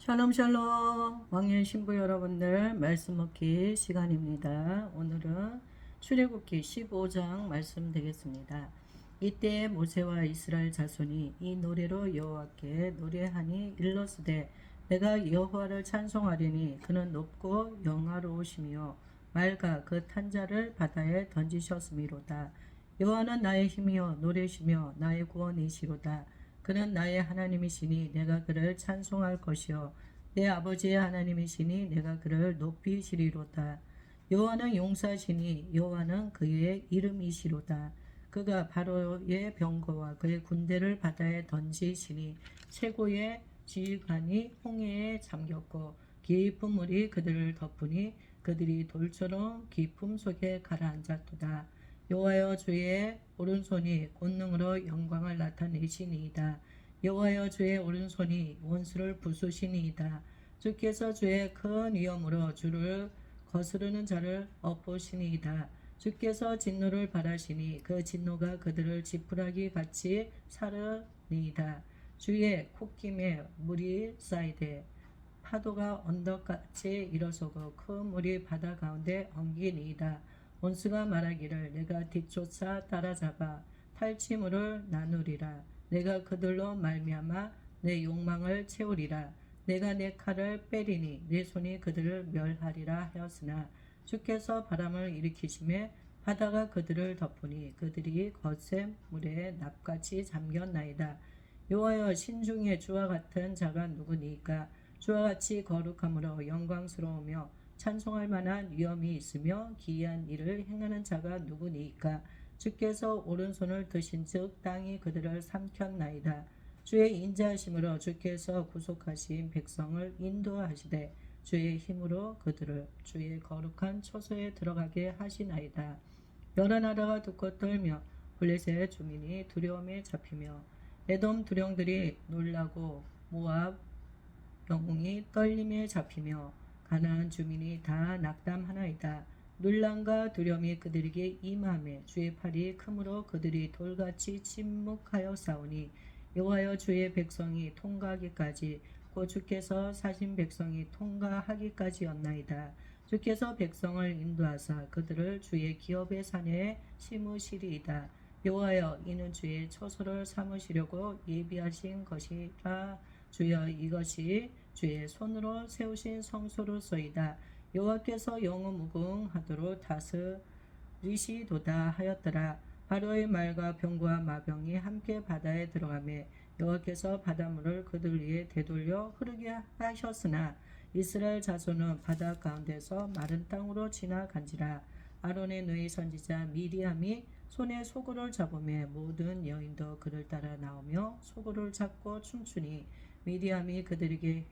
샬롬 샬롬 왕년 신부 여러분들 말씀 먹기 시간입니다. 오늘은 출애굽기 15장 말씀 되겠습니다. 이때 모세와 이스라엘 자손이 이 노래로 여호와께 노래하니 일러스되 내가 여호와를 찬송하리니 그는 높고 영화로우시며 맑아 그 탄자를 바다에 던지셨음이로다. 여호와는 나의 힘이요 노래시며 나의 구원이시로다. 그는 나의 하나님이시니 내가 그를 찬송할 것이요 내 아버지의 하나님이시니 내가 그를 높이시리로다. 여호와는 용사시니 여호와는 그의 이름이시로다. 그가 바로의 병거와 그의 군대를 바다에 던지시니 최고의 지휘관이 홍해에 잠겼고 깊은 물이 그들을 덮으니 그들이 돌처럼 깊음 속에 가라앉았도다. 여호와여 주의 오른손이 권능으로 영광을 나타내시니이다. 여호와여 주의 오른손이 원수를 부수시니이다. 주께서 주의 큰 위엄으로 주를 거스르는 자를 엎으시니이다. 주께서 진노를 바라시니 그 진노가 그들을 지푸라기 같이 사르니이다. 주의 콧김에 물이 쌓이되 파도가 언덕같이 일어서고 큰 물이 바다 가운데 엉기니이다. 원수가 말하기를 내가 뒤쫓아 따라잡아 탈취물을 나누리라. 내가 그들로 말미암아 내 욕망을 채우리라. 내가 내 칼을 빼리니 내 손이 그들을 멸하리라 하였으나 주께서 바람을 일으키심에 바다가 그들을 덮으니 그들이 거센 물에 납같이 잠겼나이다. 여호와여 신중에 주와 같은 자가 누구니까? 주와 같이 거룩함으로 영광스러우며 찬송할 만한 위엄이 있으며 기이한 일을 행하는 자가 누구니까? 주께서 오른손을 드신즉 땅이 그들을 삼켰나이다. 주의 인자하심으로 주께서 구속하신 백성을 인도하시되 주의 힘으로 그들을 주의 거룩한 처소에 들어가게 하시나이다. 여러 나라가 듣고 떨며 블레셋 주민이 두려움에 잡히며 에돔 두령들이 놀라고 모압 영웅이 떨림에 잡히며 가나안 주민이 다 낙담하나이다. 놀람과 두려움이 그들에게 임하매 주의 팔이 크므로 그들이 돌같이 침묵하여 싸우니 여호와여 주의 백성이 통과하기까지 곧 주께서 사신 백성이 통과하기까지였나이다. 주께서 백성을 인도하사 그들을 주의 기업의 산에 심으시리이다. 여호와여 이는 주의 처소를 삼으시려고 예비하신 것이라. 주여 이것이 주의 손으로 세우신 성소로소이다. 여호와께서 영무궁하도록 다스리시도다 하였더라. 바로의 말과 병과 마병이 함께 바다에 들어가매 여호와께서 바닷물을 그들 위에 되돌려 흐르게 하셨으나 이스라엘 자손은 바다 가운데서 마른 땅으로 지나간지라. 아론의 누이 선지자 미리암이 손에 소굴을 잡으며 모든 여인도 그를 따라 나오며 소굴을 잡고 춤추니 미리암이 그들에게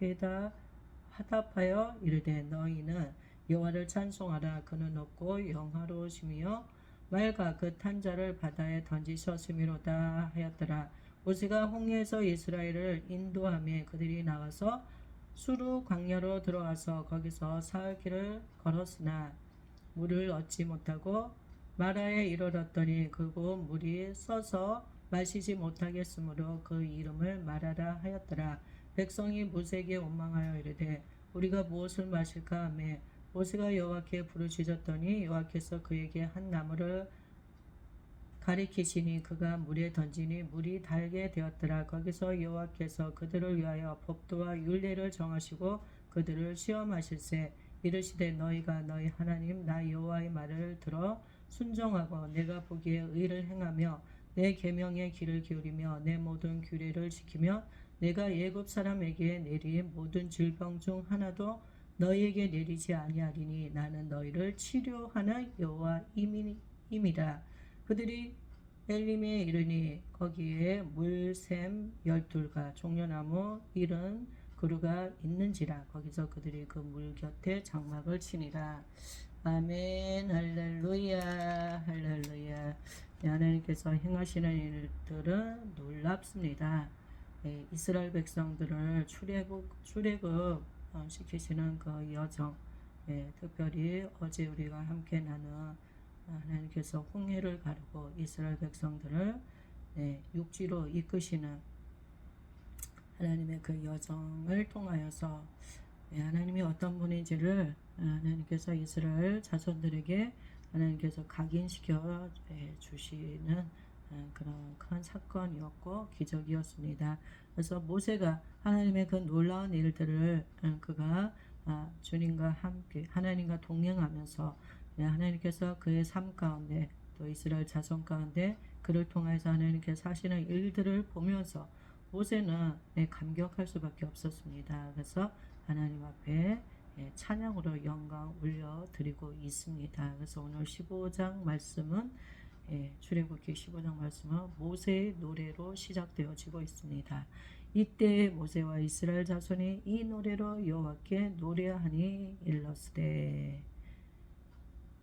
화답하여 이르되 너희는 여호와를 찬송하라. 그는 높고 영화로우시며 맑아 그 탄자를 바다에 던지셨음이로다 하였더라. 모세가 홍해에서 이스라엘을 인도하며 그들이 나가서 수르 광야로 들어가서 거기서 사흘 길을 걸었으나 물을 얻지 못하고 마라에 이르렀더니 그곳 물이 써서 마시지 못하겠으므로 그 이름을 마라라 하였더라. 백성이 모세에게 원망하여 이르되 우리가 무엇을 마실까 하매 모세가 여호와께 부르짖었더니 여호와께서 그에게 한 나무를 가리키시니 그가 물에 던지니 물이 달게 되었더라. 거기서 여호와께서 그들을 위하여 법도와 율례를 정하시고 그들을 시험하실세 이르시되 너희가 너희 하나님 나 여호와의 말을 들어 순종하고 내가 보기에 의를 행하며 내 계명의 귀를 기울이며 내 모든 규례를 지키며 내가 애굽 사람에게 내린 모든 질병 중 하나도 너희에게 내리지 아니하리니 나는 너희를 치료하는 여호와임이라. 그들이 엘림에 이르니 거기에 물샘 12가 종려나무 70그루가 있는지라. 거기서 그들이 그 물 곁에 장막을 치니라. 아멘. 할렐루야 할렐루야. 하나님께서 행하시는 일들은 놀랍습니다. 이스라엘 백성들을 출애굽 시키시는 그 여정, 특별히 어제 우리가 함께 나눈 하나님께서 홍해를 가르고 이스라엘 백성들을 육지로 이끄시는 하나님의 그 여정을 통하여서 하나님이 어떤 분인지를 하나님께서 이스라엘 자손들에게 하나님께서 각인시켜 주시는 그런 큰 사건이었고 기적이었습니다. 그래서 모세가 하나님의 그 놀라운 일들을 그가 주님과 함께 하나님과 동행하면서 하나님께서 그의 삶 가운데 또 이스라엘 자손 가운데 그를 통해서 하나님께서 하시는 일들을 보면서 모세는 감격할 수밖에 없었습니다. 그래서 하나님 앞에 찬양으로 영광 올려드리고 있습니다. 그래서 오늘 15장 말씀은 출애굽기 15장 말씀은 모세의 노래로 시작되어지고 있습니다. 이때 모세와 이스라엘 자손이 이 노래로 여호와께 노래하니 일렀으되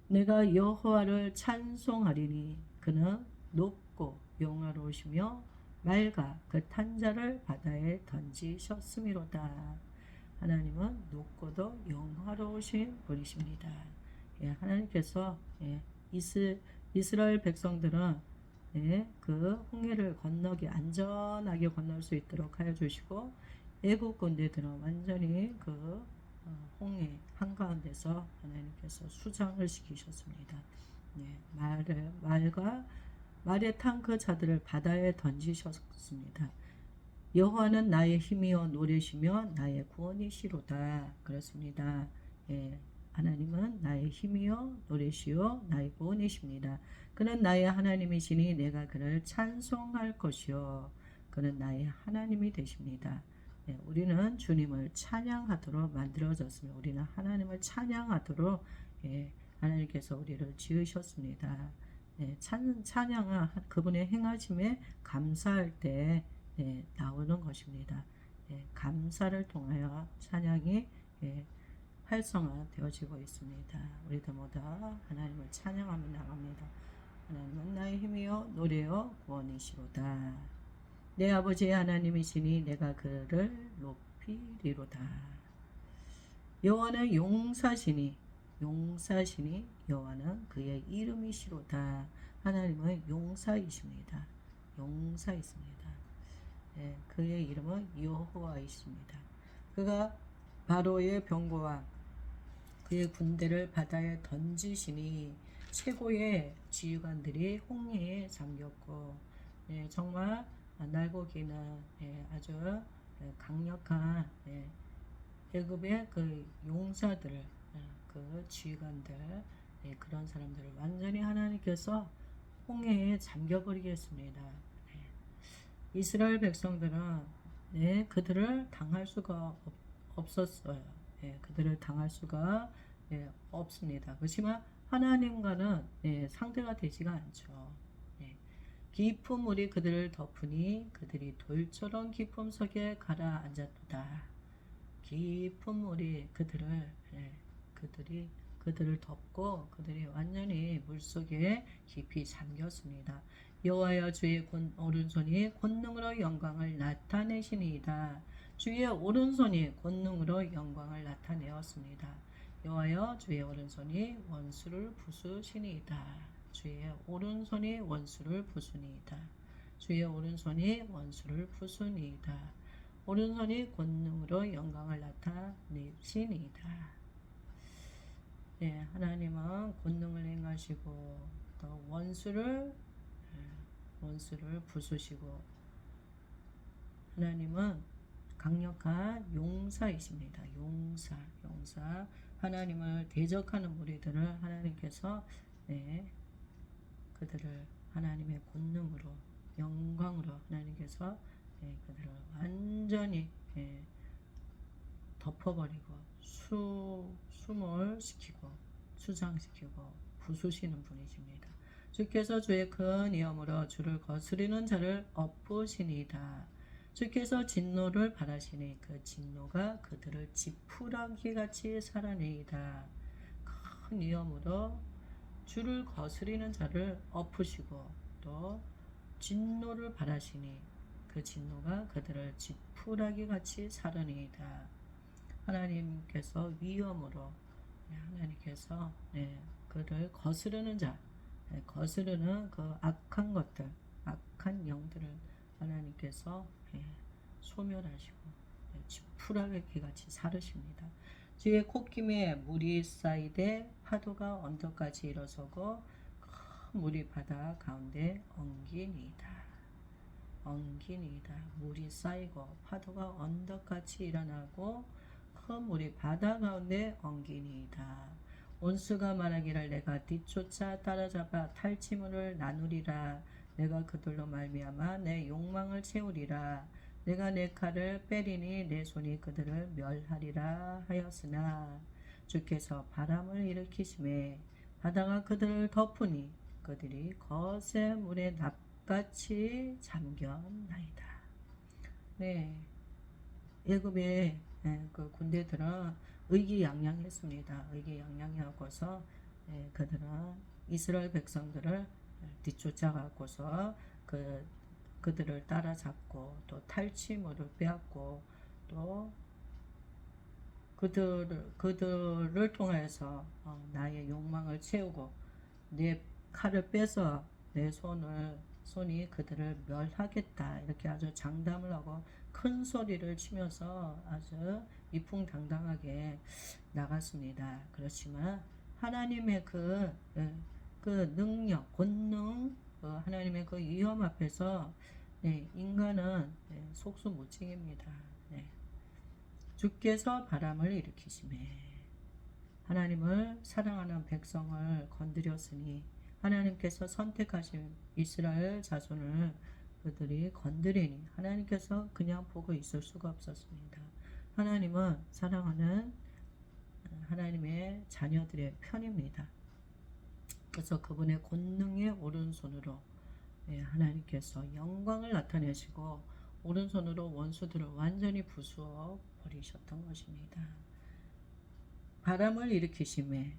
내가 여호와를 찬송하리니 그는 높고 영화로우시며 맑아 그 탄자를 바다에 던지셨음이로다. 하나님은 높고도 영화로우신 분이십니다. 하나님께서 이스라엘 백성들은 그 홍해를 건너기 안전하게 건널 수 있도록 하여 주시고 애국 군대들은 완전히 그 홍해 한가운데서 하나님께서 수장을 시키셨습니다. 말에 탄 그 자들을 바다에 던지셨습니다. 여호와는 나의 힘이요 노래시며 나의 구원이시로다. 그렇습니다. 하나님은 나의 힘이요 노래시요 나의 구원이십니다. 그는 나의 하나님이시니 내가 그를 찬송할 것이요 그는 나의 하나님이 되십니다. 우리는 주님을 찬양하도록 만들어졌습니다. 우리는 하나님을 찬양하도록 하나님께서 우리를 지으셨습니다. 찬양은 그분의 행하심에 감사할 때 나오는 것입니다. 감사를 통하여 찬양이 활성화되어지고 있습니다. 우리도 모두 하나님을 찬양하며 나갑니다. 하나님은 나의 힘이요 노래요 구원이시로다. 내 아버지의 하나님이시니 내가 그를 높이리로다. 여호와는 용사시니 여호와는 그의 이름이시로다. 하나님은 용사이십니다. 용사이십니다. 그의 이름은 여호와이십니다. 그가 바로의 병거와 그의 군대를 바다에 던지시니 최고의 지휘관들이 홍해에 잠겼고 정말 날고기는 아주 강력한 애굽의 그 용사들 그 지휘관들 그런 사람들을 완전히 하나님께서 홍해에 잠겨버리겠습니다. 이스라엘 백성들은 그들을 당할 수가 없었어요. 그들을 당할 수가 없습니다. 그렇지만 하나님과는 상대가 되지가 않죠. 깊은 물이 그들을 덮으니 그들이 돌처럼 깊은 속에 가라앉았도다. 깊은 물이 그들을 덮고 그들이 완전히 물속에 깊이 잠겼습니다. 여호와여 주의 오른손이 권능으로 영광을 나타내시니이다. 주의 오른손이 권능으로 영광을 나타내었습니다. 여호와여 주의 오른손이 원수를 부수시니이다. 주의 오른손이 원수를 부수니이다. 주의 오른손이 원수를 부수니이다. 오른손이 권능으로 영광을 나타내시니이다. 하나님은 권능을 행하시고 또 원수를 부수시고 하나님은 강력한 용사이십니다. 용사 하나님을 대적하는 무리들을 하나님께서 그들을 하나님의 권능으로 영광으로 하나님께서 그들을 완전히 덮어버리고 수몰시키고 수장시키고 부수시는 분이십니다. 주께서 주의 큰 위엄으로 주를 거스리는 자를 엎으시니이다. 주께서 진노를 바라시니 그 진노가 그들을 지푸라기같이 살아내이다. 큰 위엄으로 주를 거스리는 자를 엎으시고 또 진노를 바라시니 그 진노가 그들을 지푸라기같이 살아내이다. 하나님께서 위엄으로 하나님께서 그를 거스르는 자 거스르는 그 악한 것들 악한 영들을 하나님께서 소멸하시고 지푸라기 같이 사르십니다. 주의 콧김에 물이 쌓이되 파도가 언덕까지 일어서고 큰 물이 바다 가운데 엉기니이다. 엉기니이다. 물이 쌓이고 파도가 언덕같이 일어나고 큰 물이 바다 가운데 엉기니이다. 온수가 말하기를 내가 뒤쫓아 따라잡아 탈취물을 나누리라. 내가 그들로 말미암아 내 욕망을 채우리라. 내가 내 칼을 빼리니 내 손이 그들을 멸하리라 하였으나 주께서 바람을 일으키심에 바다가 그들을 덮으니 그들이 거센 물에 납같이 잠겼나이다. 네, 애굽의 그 군대들은 의기양양했습니다. 의기양양하고서 그들은 이스라엘 백성들을 뒤쫓아가고서 그들을 따라잡고 또 탈취물을 빼앗고 또 그들을 통해서 나의 욕망을 채우고 내 칼을 빼서 내 손이 그들을 멸하겠다 이렇게 아주 장담을 하고 큰 소리를 치면서 아주 이풍당당하게 나갔습니다. 그렇지만 하나님의 그 능력, 권능, 하나님의 그 위험 앞에서 인간은 속수무책입니다. 주께서 바람을 일으키심에 하나님을 사랑하는 백성을 건드렸으니 하나님께서 선택하신 이스라엘 자손을 그들이 건드리니 하나님께서 그냥 보고 있을 수가 없었습니다. 하나님은 사랑하는 하나님의 자녀들의 편입니다. 그래서 그분의 권능의 오른손으로 하나님께서 영광을 나타내시고 오른손으로 원수들을 완전히 부수어 버리셨던 것입니다. 바람을 일으키심에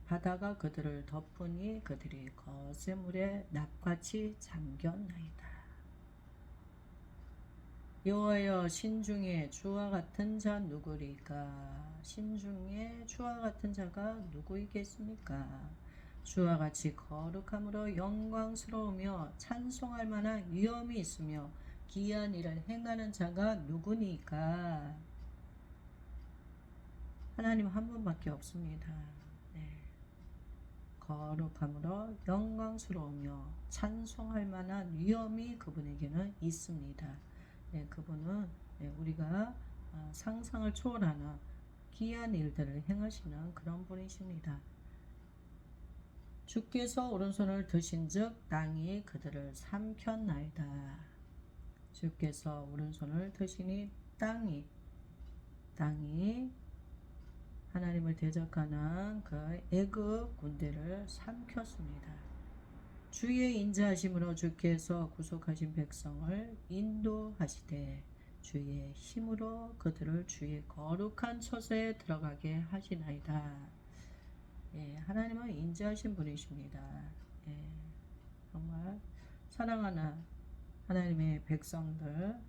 바다가 그들을 덮으니 그들이 거센 물에 납같이 잠겼나이다. 여호와여 신중에 주와 같은 자 누구리까? 신중에 주와 같은 자가 누구이겠습니까? 주와 같이 거룩함으로 영광스러우며 찬송할 만한 위엄이 있으며 기이한 일을 행하는 자가 누구니까? 하나님 한 분밖에 없습니다. 거룩함으로 영광스러우며 찬송할 만한 위엄이 그분에게는 있습니다. 그분은 우리가 상상을 초월하는 기이한 일들을 행하시는 그런 분이십니다. 주께서 오른손을 드신즉 땅이 그들을 삼켰나이다. 주께서 오른손을 드시니 땅이 하나님을 대적하는 그 애굽 군대를 삼켰습니다. 주의 인자하심으로 주께서 구속하신 백성을 인도하시되 주의 힘으로 그들을 주의 거룩한 처소에 들어가게 하시나이다. 하나님은 인자하신 분이십니다. 정말 사랑하는 하나님의 백성들을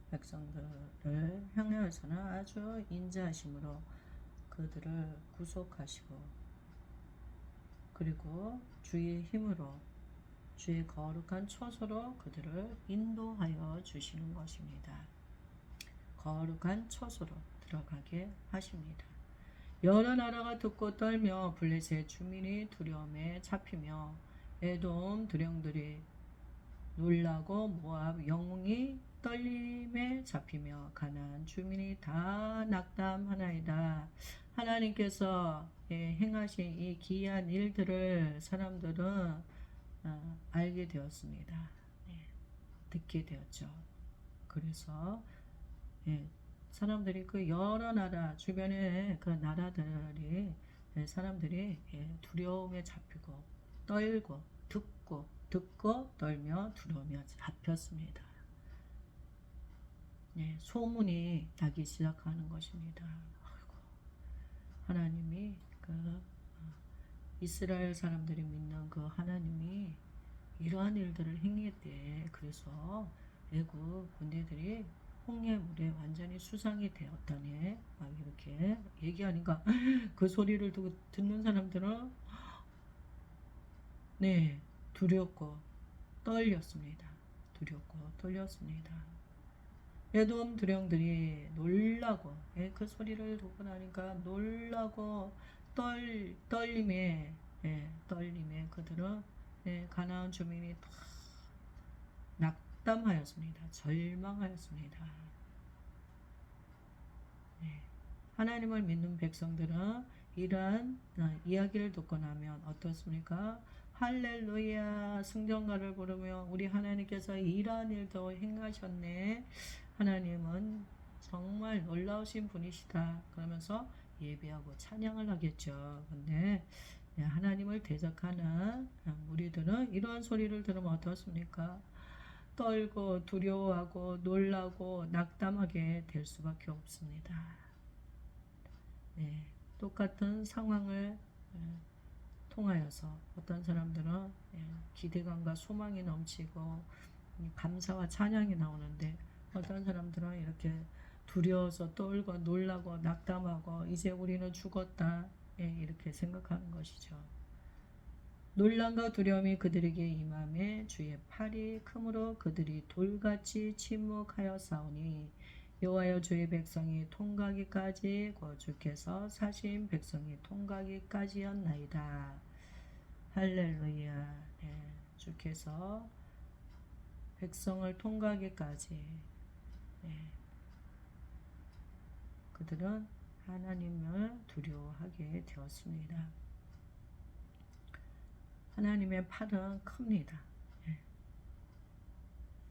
향하여서는 아주 인자하심으로 그들을 구속하시고 그리고 주의 힘으로 주의 거룩한 처소로 그들을 인도하여 주시는 것입니다. 거룩한 처소로 들어가게 하십니다. 여러 나라가 듣고 떨며 블레셋 주민이 두려움에 잡히며 에돔 두령들이 놀라고 모압 영웅이 떨림에 잡히며 가나안 주민이 다 낙담하나이다. 하나님께서 행하신 이 기이한 일들을 사람들은 알게 되었습니다. 듣게 되었죠. 그래서 사람들이 그 여러 나라 주변의 그 나라들이 사람들이 두려움에 잡히고 떨고 듣고 떨며 두려움에 잡혔습니다. 소문이 나기 시작하는 것입니다. 아이고, 하나님이 이스라엘 사람들이 믿는 그 하나님이 이러한 일들을 행했대. 그래서 애굽 군대들이 홍해물에 완전히 수상이 되었다네. 막 이렇게 얘기하니까 그 소리를 듣는 사람들은 두렵고 떨렸습니다. 두렵고 떨렸습니다. 에돔 두령들이 놀라고, 그 소리를 듣고 나니까 놀라고 떨림에, 떨림에 그들은, 가나안 주민이 다 낙담하였습니다. 절망하였습니다. 네. 하나님을 믿는 백성들은 이러한 이야기를 듣고 나면 어떻습니까? 할렐루야, 승전가를 부르며 우리 하나님께서 이러한 일도 행하셨네. 하나님은 정말 놀라우신 분이시다. 그러면서 예배하고 찬양을 하겠죠. 근데 하나님을 대적하는 무리들은 이러한 소리를 들으면 어떻습니까? 떨고 두려워하고 놀라고 낙담하게 될 수밖에 없습니다. 네, 똑같은 상황을 통하여서 어떤 사람들은 기대감과 소망이 넘치고 감사와 찬양이 나오는데 어떤 사람들은 이렇게 두려워서 떨고 놀라고 낙담하고 이제 우리는 죽었다 이렇게 생각하는 것이죠. 놀람과 두려움이 그들에게 임함에 주의 팔이 크므로 그들이 돌같이 침묵하여 싸우니 여호와여 주의 백성이 통과기까지 곧 주께서 사신 백성이 통과기까지였나이다. 할렐루야. 네, 주께서 백성을 통과기까지 그들은 하나님을 두려워하게 되었습니다. 하나님의 팔은 큽니다.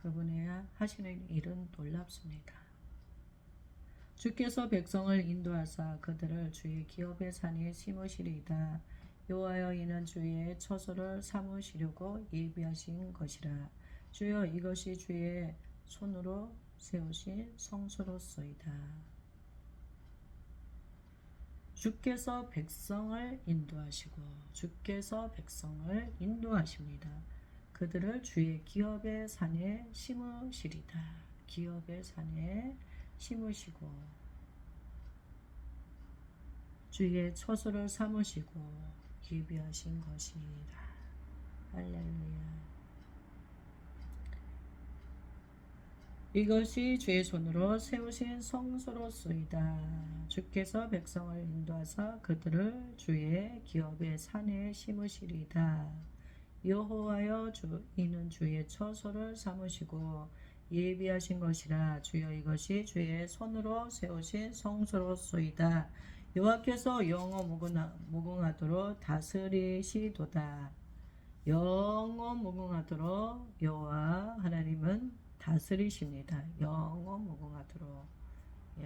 그분이 하시는 일은 놀랍습니다. 주께서 백성을 인도하사 그들을 주의 기업의 산에 심으시리이다. 여호와여 이는 주의 처소를 삼으시려고 예비하신 것이라. 주여 이것이 주의 손으로 세우신 성소로소이다. 주께서 백성을 인도하시고 주께서 백성을 인도하십니다. 그들을 주의 기업의 산에 심으시리다. 기업의 산에 심으시고 주의 처소를 삼으시고 예비하신 것이다. 할렐루야. 이것이 주의 손으로 세우신 성소로소이다. 주께서 백성을 인도하사 그들을 주의 기업의 산에 심으시리이다. 여호와여 이는 주의 처소를 삼으시고 예비하신 것이라. 주여 이것이 주의 손으로 세우신 성소로소이다. 여호와께서 영원 무궁하도록 다스리시도다. 영원 무궁하도록 여호와 하나님은 다스리십니다. 영원 무궁하도록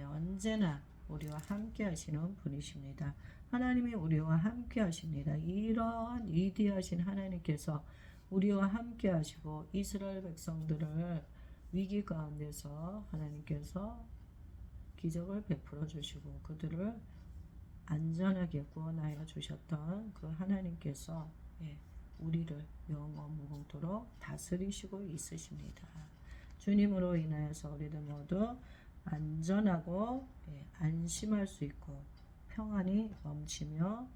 언제나 우리와 함께 하시는 분이십니다. 하나님이 우리와 함께 하십니다. 이런 위대하신 하나님께서 우리와 함께 하시고 이스라엘 백성들을 위기 가운데서 하나님께서 기적을 베풀어 주시고 그들을 안전하게 구원하여 주셨던 그 하나님께서 우리를 영원 무궁토록 다스리시고 있으십니다. 주님으로 인하여서 우리들 모두 안전하고 안심할 수 있고 평안이 넘치며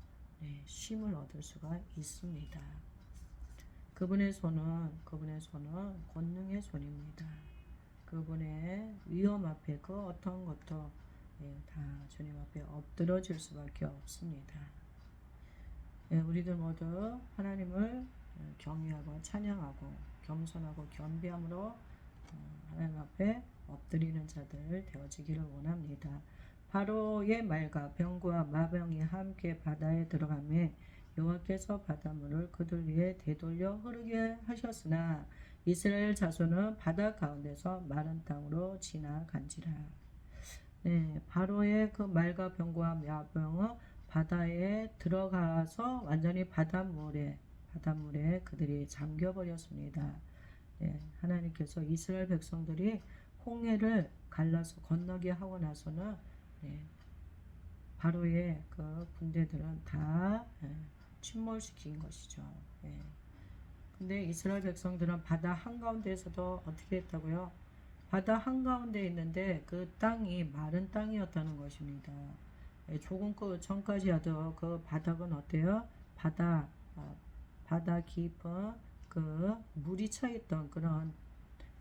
쉼을 얻을 수가 있습니다. 그분의 손은 권능의 손입니다. 그분의 위험 앞에 그 어떤 것도 다 주님 앞에 엎드러질 수밖에 없습니다. 우리들 모두 하나님을 경외하고 찬양하고 겸손하고 겸비함으로 하나님 앞에 엎드리는 자들 되어지기를 원합니다. 바로의 말과 병과 마병이 함께 바다에 들어가매 여호와께서 바닷물을 그들 위에 되돌려 흐르게 하셨으나 이스라엘 자손은 바다 가운데서 마른 땅으로 지나간지라. 바로의 그 말과 병과 마병은 바다에 들어가서 완전히 바닷물에 그들이 잠겨버렸습니다. 하나님께서 이스라엘 백성들이 홍해를 갈라서 건너게 하고 나서는 바로의 그 군대들은 다 침몰시킨 것이죠. 근데 이스라엘 백성들은 바다 한가운데에서도 어떻게 했다고요? 바다 한가운데 있는데 그 땅이 마른 땅이었다는 것입니다. 조금 그 전까지 하던 그 바닥은 어때요? 바다 깊은 그 물이 차 있던 그런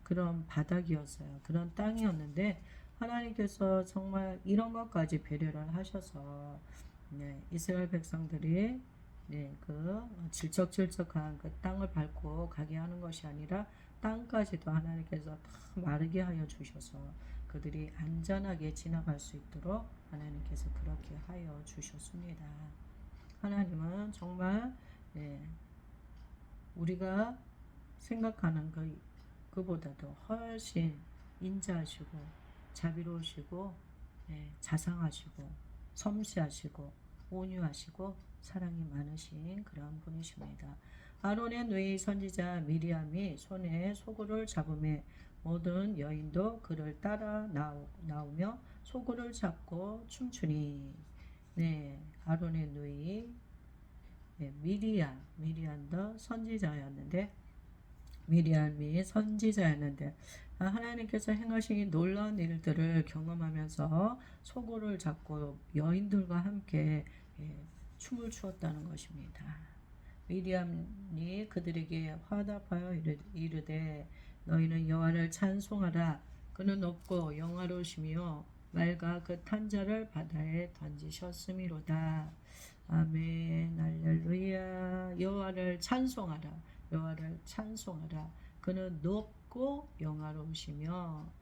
그런 바닥이었어요. 그런 땅이었는데 하나님께서 정말 이런 것까지 배려를 하셔서 이스라엘 백성들이 그 질척질척한 그 땅을 밟고 가게 하는 것이 아니라 땅까지도 하나님께서 다 마르게 하여 주셔서 그들이 안전하게 지나갈 수 있도록 하나님께서 그렇게 하여 주셨습니다. 하나님은 정말 우리가 생각하는 그보다도 훨씬 인자하시고 자비로우시고 자상하시고 섬시하시고 온유하시고 사랑이 많으신 그런 분이십니다. 아론의 누이 선지자 미리암이 손에 소굴을 잡음에 모든 여인도 그를 따라 나오며 소굴을 잡고 춤추니 아론의 누이 미리암도 선지자였는데 미리암이 선지자였는데 하나님께서 행하신 놀라운 일들을 경험하면서 소굴을 잡고 여인들과 함께 춤을 추었다는 것입니다. 미리암이 그들에게 화답하여 이르되 너희는 여호와를 찬송하라. 그는 높고 영화로우시며 맑아 그 탄자를 바다에 던지셨음이로다. 아멘. 할렐루야. 여호와를 찬송하라. 여호와를 찬송하라. 그는 높고 영화로우시며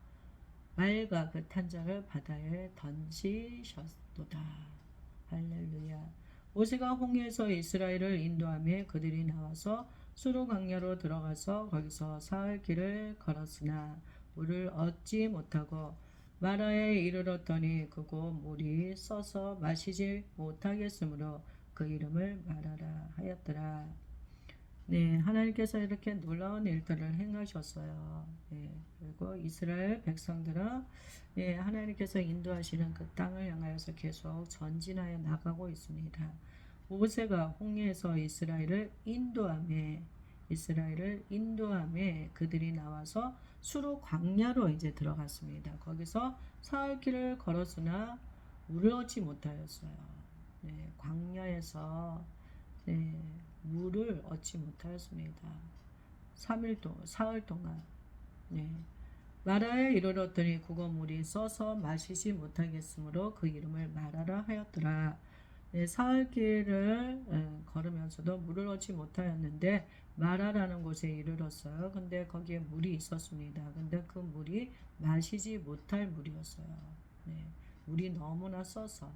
맑아 그 탄자를 바다에 던지셨도다. 할렐루야. 모세가 홍해에서 이스라엘을 인도하며 그들이 나와서 수르 광야로 들어가서 거기서 사흘 길을 걸었으나 물을 얻지 못하고 마라에 이르렀더니 그곳 물이 써서 마시지 못하겠으므로 그 이름을 마라라 하였더라. 하나님께서 이렇게 놀라운 일들을 행하셨어요. 그리고 이스라엘 백성들은 하나님께서 인도하시는 그 땅을 향하여서 계속 전진하여 나가고 있습니다. 모세가 홍해에서 이스라엘을 인도하며 그들이 나와서 수르 광야로 이제 들어갔습니다. 거기서 사흘 길을 걸었으나 물을 얻지 못하였어요. 광야에서 물을 얻지 못하였습니다. 사흘 동안 마라에 이르렀더니 그곳 물이 써서 마시지 못하겠으므로 그 이름을 마라라 하였더라. 사흘 길을 걸으면서도 물을 얻지 못하였는데 마라라는 곳에 이르렀어요. 근데 거기에 물이 있었습니다. 근데 그 물이 마시지 못할 물이었어요. 물이 너무나 써서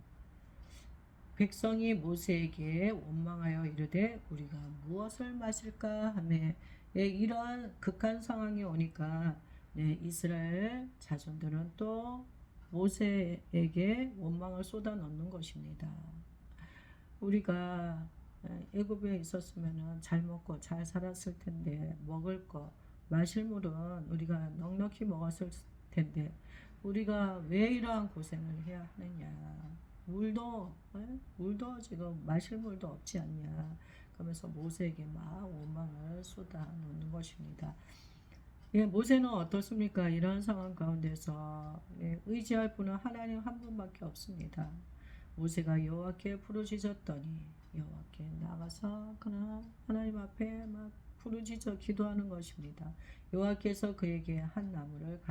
백성이 모세에게 원망하여 이르되 우리가 무엇을 마실까 하며 이러한 극한 상황이 오니까 이스라엘 자손들은 또 모세에게 원망을 쏟아 넣는 것입니다. 우리가 애굽에 있었으면 잘 먹고 잘 살았을 텐데 먹을 거 마실 물은 우리가 넉넉히 먹었을 텐데 우리가 왜 이러한 고생을 해야 하느냐. 물도 지금 마실 물도 없지 않냐. 그러면서 모세에게 막 원망을 쏟아 놓는 것입니다. 모세는 어떻습니까? 이런 상황 가운데서 의지할 분은 하나님 한 분밖에 없습니다. 모세가 여호와께 부르짖었더니 여호와께 나가서 그는 하나님 앞에 막 부르짖어 기도하는 것입니다. 여호와께서 그에게 한 나무를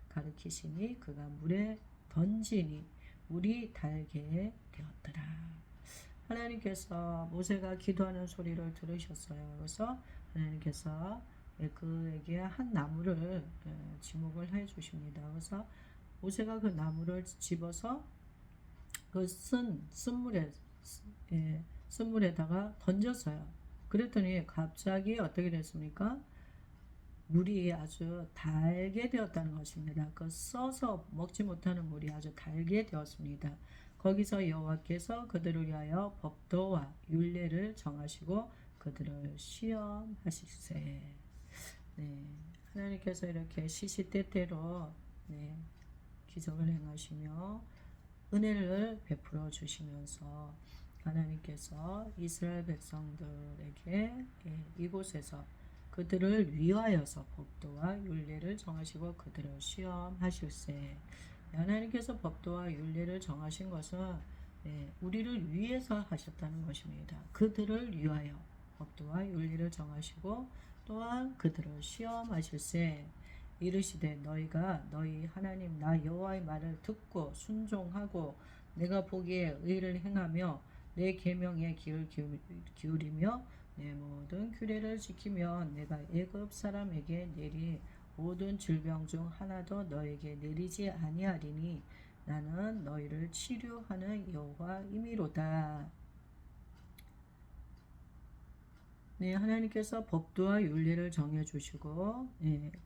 가르치시니 그가 물에 던지니 물이 달게 되었더라. 하나님께서 모세가 기도하는 소리를 들으셨어요. 그래서 하나님께서 그에게 한 나무를 지목을 해 주십니다. 그래서 모세가 그 나무를 집어서 그 쓴물에다가 던졌어요. 그랬더니 갑자기 어떻게 됐습니까? 물이 아주 달게 되었다는 것입니다. 그 써서 먹지 못하는 물이 아주 달게 되었습니다. 거기서 여호와께서 그들을 위하여 법도와 율례를 정하시고 그들을 시험하실세. 하나님께서 이렇게 시시때때로 기적을 행하시며 은혜를 베풀어 주시면서 하나님께서 이스라엘 백성들에게 이곳에서 그들을 위하여서 법도와 율례를 정하시고 그들을 시험하실세. 하나님께서 법도와 율례를 정하신 것은 우리를 위해서 하셨다는 것입니다. 그들을 위하여 법도와 율례를 정하시고 또한 그들을 시험하실세. 이르시되 너희가 너희 하나님 나 여호와의 말을 듣고 순종하고 내가 보기에 의를 행하며 내 계명에 귀를 기울이며 내 모든 규례를 지키며 내가 애굽 사람에게 내리 모든 질병 중 하나도 너에게 내리지 아니하리니 나는 너희를 치료하는 여호와이미로다. 네, 하나님께서 법도와 윤리를 정해주시고,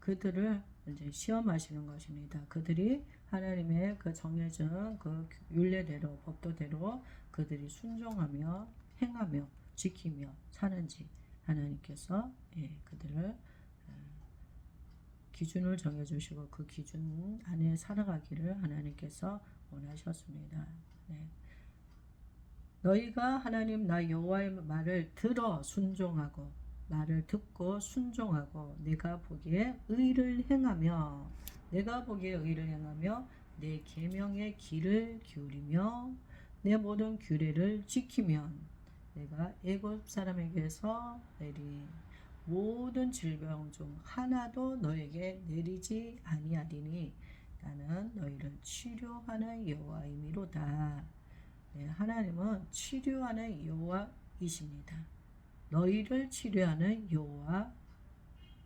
그들을 이제 시험하시는 것입니다. 그들이 하나님의 그 정해진 그 윤례대로, 법도대로 그들이 순종하며 행하며 지키며 사는지 하나님께서 그들을 기준을 정해주시고 그 기준 안에 살아가기를 하나님께서 원하셨습니다. 네. 너희가 하나님 나 여호와의 말을 들어 순종하고 말을 듣고 순종하고 내가 보기에 의를 행하며 내 계명의 귀를 기울이며 내 모든 규례를 지키면 내가 애굽 사람에게서 내린 모든 질병 중 하나도 너에게 내리지 아니하리니 나는 너희를 치료하는 여호와이미로다. 네, 하나님은 치료하는 여호와이십니다. 너희를 치료하는 여호와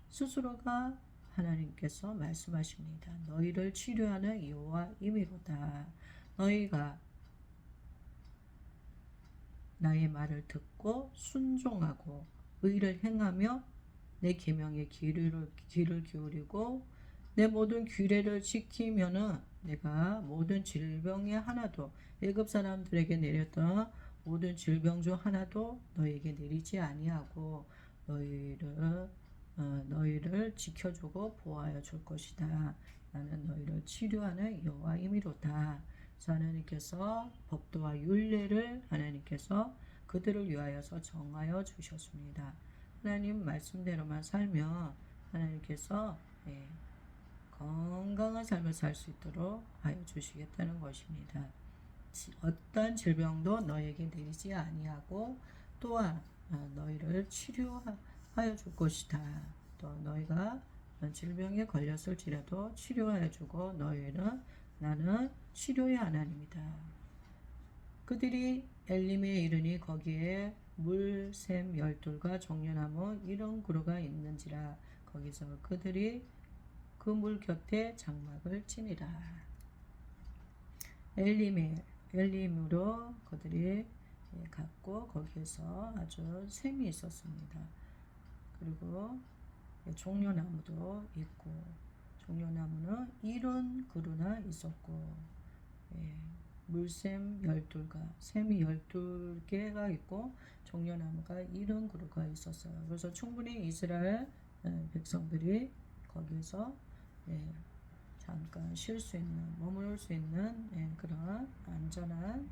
스스로가 하나님께서 말씀하십니다. 너희를 치료하는 여호와이미로다. 너희가 나의 말을 듣고 순종하고 의를 행하며 내 계명에 귀를 기울이고 내 모든 규례를 지키면은 내가 모든 질병의 하나도 애굽 사람들에게 내렸던 모든 질병 중 하나도 너에게 내리지 아니하고 너희를 지켜주고 보호하여 줄 것이다. 나는 너희를 치료하는 여호와이미로다. 하나님께서 법도와 율례를 하나님께서 그들을 위하여서 정하여 주셨습니다. 하나님 말씀대로만 살면 하나님께서 건강한 삶을 살 수 있도록 하여 주시겠다는 것입니다. 어떠한 질병도 너에게 내리지 아니하고 또한 너희를 치료하여 줄 것이다. 또 너희가 질병에 걸렸을지라도 치료하여 주고 나는 치료의 하나님이다. 그들이 엘림에 이르니 거기에 물샘 12과 종려나무 70그루가 있는지라 거기서 그들이 그 물 곁에 장막을 치니라. 엘림으로 그들이 갔고 거기에서 아주 샘이 있었습니다. 그리고 종려나무도 있고 종려나무는 70그루나 있었고 물샘 12가 샘이 12개가 있고 종려나무가 70그루가 있었어요. 그래서 충분히 이스라엘 백성들이 거기서 잠깐 쉴 수 있는 머물 수 있는 그런 안전한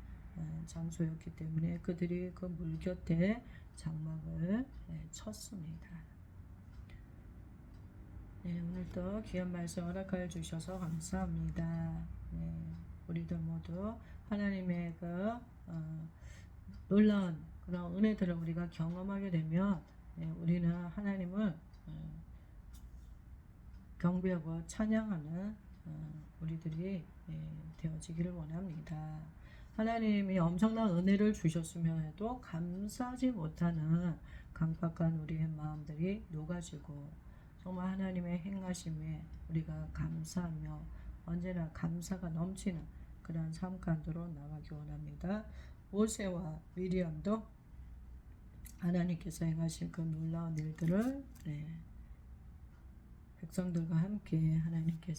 장소였기 때문에 그들이 그 물 곁에 장막을 쳤습니다. 오늘도 귀한 말씀 허락하여 주셔서 감사합니다. 우리들 모두 하나님의 그 놀라운 그런 은혜들을 우리가 경험하게 되면 우리는 하나님을 경배하고 찬양하는 우리들이 되어지기를 원합니다. 하나님이 엄청난 은혜를 주셨으면도 감사하지 못하는 강박한 우리의 마음들이 녹아지고 정말 하나님의 행하심에 우리가 감사하며 언제나 감사가 넘치는 그런 삶 가운데로 나가기 원합니다. 모세와 미리암도 하나님께서 행하신 그 놀라운 일들을 백성들과 함께 하나님께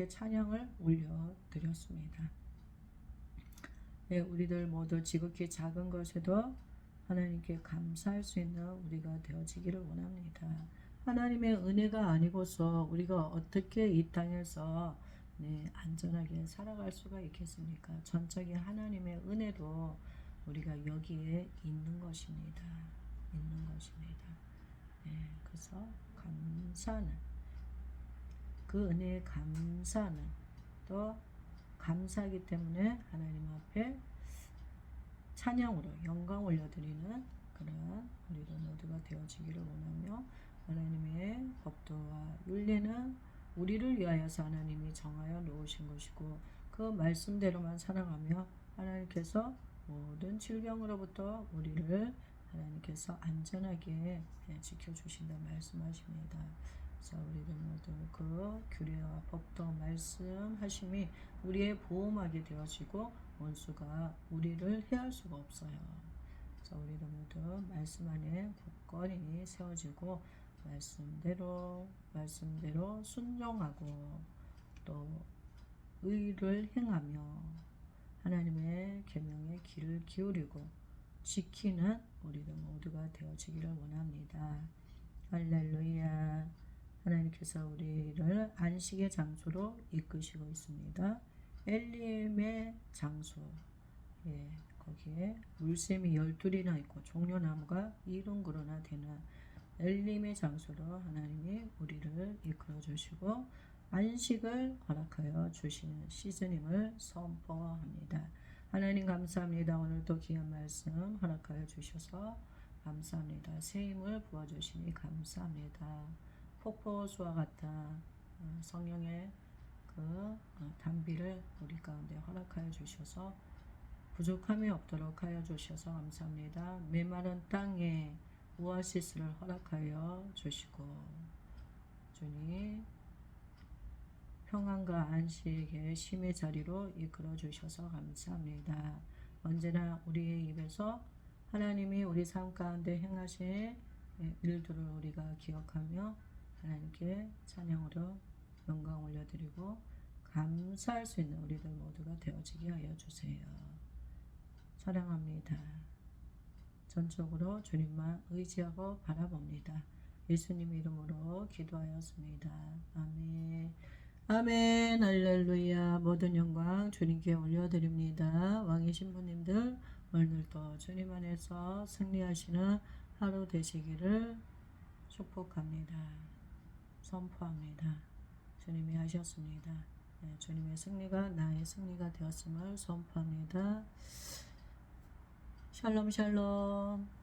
찬양을 올려드렸습니다. 우리들 모두 지극히 작은 것에도 하나님께 감사할 수 있는 우리가 되어지기를 원합니다. 하나님의 은혜가 아니고서 우리가 어떻게 이 땅에서 안전하게 살아갈 수가 있겠습니까? 전적인 하나님의 은혜로 우리가 여기에 있는 것입니다. 그래서 감사는 그 은혜에 감사는 또 감사하기 때문에 하나님 앞에 찬양으로 영광 올려드리는 그런 우리들 모두가 되어지기를 원하며 하나님의 법도와 윤례는 우리를 위하여서 하나님이 정하여 놓으신 것이고 그 말씀대로만 살아가며 하나님께서 모든 질병으로부터 우리를 하나님께서 안전하게 지켜주신다 말씀하십니다. 그래서 우리들 모두 그 규례와 법도 말씀하심이 우리의 보호막이 되어지고 원수가 우리를 해할 수가 없어요. 그래서 우리들 모두 말씀 안에 굳건히 세워지고 말씀대로 순종하고 또 의를 행하며 하나님의 계명에 귀를 기울이고 지키는 우리들 모두가 되어지기를 원합니다. 할렐루야. 하나님께서 우리를 안식의 장소로 이끄시고 있습니다. 엘림의 장소, 거기에 물샘이 12이나 있고 종려나무가 70그루나 되는 엘림의 장소로 하나님이 우리를 이끌어 주시고 안식을 허락하여 주시는 시즌임을 선포합니다. 하나님 감사합니다. 오늘도 귀한 말씀 허락하여 주셔서 감사합니다. 새 힘을 부어주시니 감사합니다. 폭포수와 같아 성령의 그 단비를 우리 가운데 허락하여 주셔서 부족함이 없도록 하여 주셔서 감사합니다. 메마른 땅에 오아시스를 허락하여 주시고 주님 평안과 안식의 쉼의 자리로 이끌어 주셔서 감사합니다. 언제나 우리의 입에서 하나님이 우리 삶 가운데 행하신 일들을 우리가 기억하며 하나님께 찬양으로 영광 올려드리고 감사할 수 있는 우리들 모두가 되어지게 하여 주세요. 사랑합니다. 전적으로 주님만 의지하고 바라봅니다. 예수님 이름으로 기도하였습니다. 아멘. 아멘. 할렐루야. 모든 영광 주님께 올려드립니다. 왕의 신부님들 오늘도 주님 안에서 승리하시는 하루 되시기를 축복합니다. 선포합니다. 주님이 하셨습니다. 주님의 승리가 나의 승리가 되었음을 선포합니다. 샬롬 샬롬.